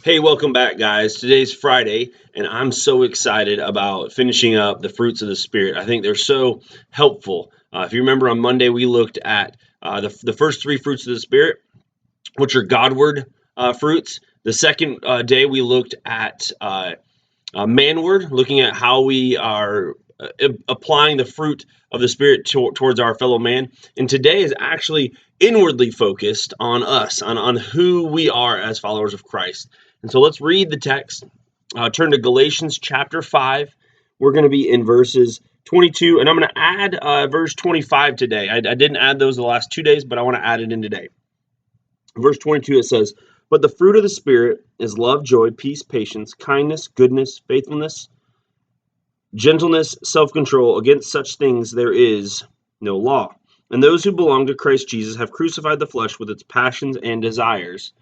Hey, welcome back, guys. Today's Friday, and I'm so excited about finishing up the fruits of the Spirit. I think they're so helpful. If you remember, on Monday, we looked at the first three fruits of the Spirit, which are Godward fruits. The second day, we looked at manward, looking at how we are applying the fruit of the Spirit towards our fellow man. And today is actually inwardly focused on us, on who we are as followers of Christ. And so let's read the text. Turn to Galatians chapter 5. We're going to be in verses 22, and I'm going to add verse 25 today. I didn't add those the last 2 days, but I want to add it in today. Verse 22, it says, "But the fruit of the Spirit is love, joy, peace, patience, kindness, goodness, faithfulness, gentleness, self-control. Against such things there is no law. And those who belong to Christ Jesus have crucified the flesh with its passions and desires.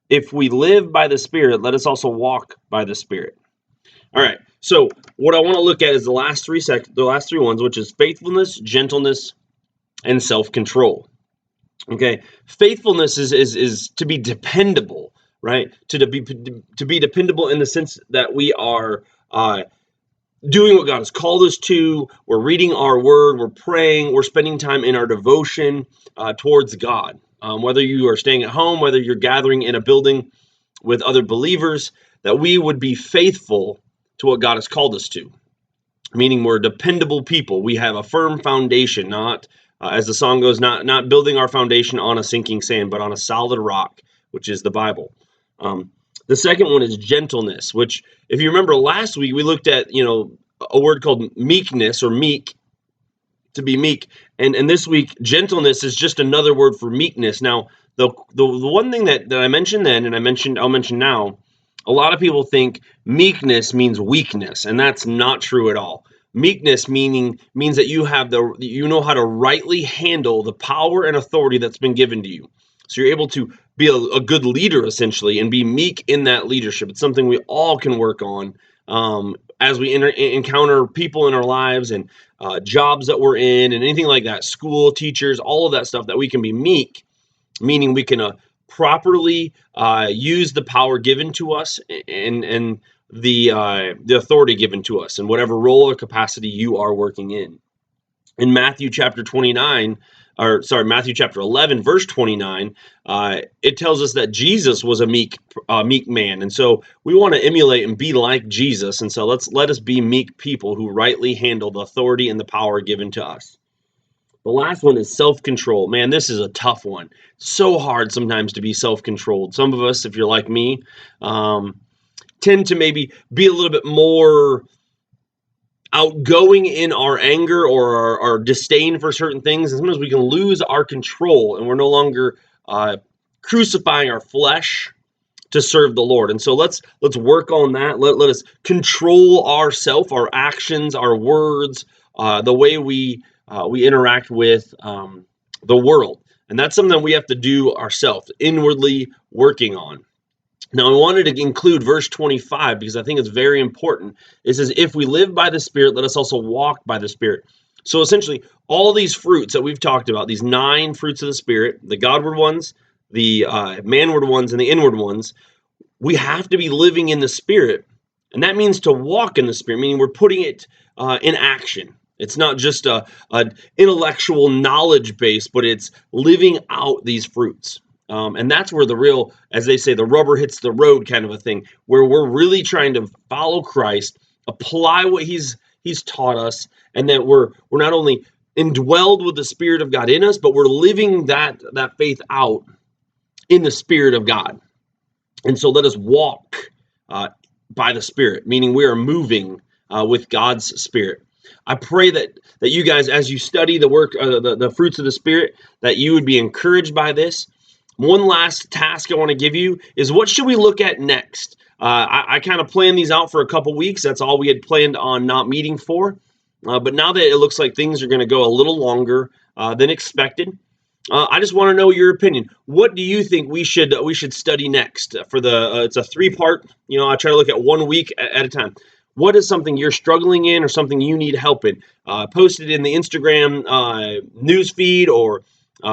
If we live by the Spirit, let us also walk by the Spirit." All right. So what I want to look at is the last three ones, which is faithfulness, gentleness, and self-control. Okay. Faithfulness is to be dependable, right? To be dependable in the sense that we are doing what God has called us to. We're reading our word, we're praying, we're spending time in our devotion towards God. Whether you are staying at home, whether you're gathering in a building with other believers, that we would be faithful to what God has called us to. Meaning we're dependable people. We have a firm foundation, not, as the song goes, not building our foundation on a sinking sand, but on a solid rock, which is the Bible. The second one is gentleness, which, if you remember last week, we looked at, a word called meekness, or meek, to be meek. And this week, gentleness is just another word for meekness. Now, the one thing that I mentioned then, and I'll mention now, a lot of people think meekness means weakness, and that's not true at all. Meekness means that you know how to rightly handle the power and authority that's been given to you. So you're able to be a good leader, essentially, and be meek in that leadership. It's something we all can work on as we encounter people in our lives and jobs that we're in and anything like that, school, teachers, all of that stuff, that we can be meek, meaning we can properly use the power given to us and the authority given to us in whatever role or capacity you are working in. In Matthew chapter 11, verse 29, it tells us that Jesus was a meek man. And so we want to emulate and be like Jesus. And so let us be meek people who rightly handle the authority and the power given to us. The last one is self-control. Man, this is a tough one. So hard sometimes to be self-controlled. Some of us, if you're like me, tend to maybe be a little bit more outgoing in our anger or our disdain for certain things, and sometimes we can lose our control, and we're no longer crucifying our flesh to serve the Lord. And so let's work on that. Let us control ourselves, our actions, our words, the way we interact with the world, and that's something that we have to do ourselves, inwardly working on. Now, I wanted to include verse 25 because I think it's very important. It says, "If we live by the Spirit, let us also walk by the Spirit." So essentially, all these fruits that we've talked about, these 9 fruits of the Spirit, the Godward ones, the manward ones, and the inward ones, we have to be living in the Spirit. And that means to walk in the Spirit, meaning we're putting it in action. It's not just an intellectual knowledge base, but it's living out these fruits. And that's where the real, as they say, the rubber hits the road kind of a thing, where we're really trying to follow Christ, apply what he's taught us, and that we're not only indwelled with the Spirit of God in us, but we're living that faith out in the Spirit of God. And so let us walk by the Spirit, meaning we are moving with God's Spirit. I pray that you guys, as you study the work, the fruits of the Spirit, that you would be encouraged by this. One last task I want to give you is, what should we look at next? I kind of planned these out for a couple weeks. That's all we had planned on not meeting for. But now that it looks like things are going to go a little longer than expected, I just want to know your opinion. What do you think we should study next? For it's a 3-part. I try to look at 1 week at a time. What is something you're struggling in or something you need help in? Post it in the Instagram news feed, or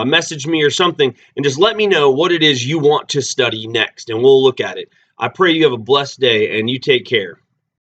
message me or something, and just let me know what it is you want to study next, and we'll look at it. I pray you have a blessed day and you take care.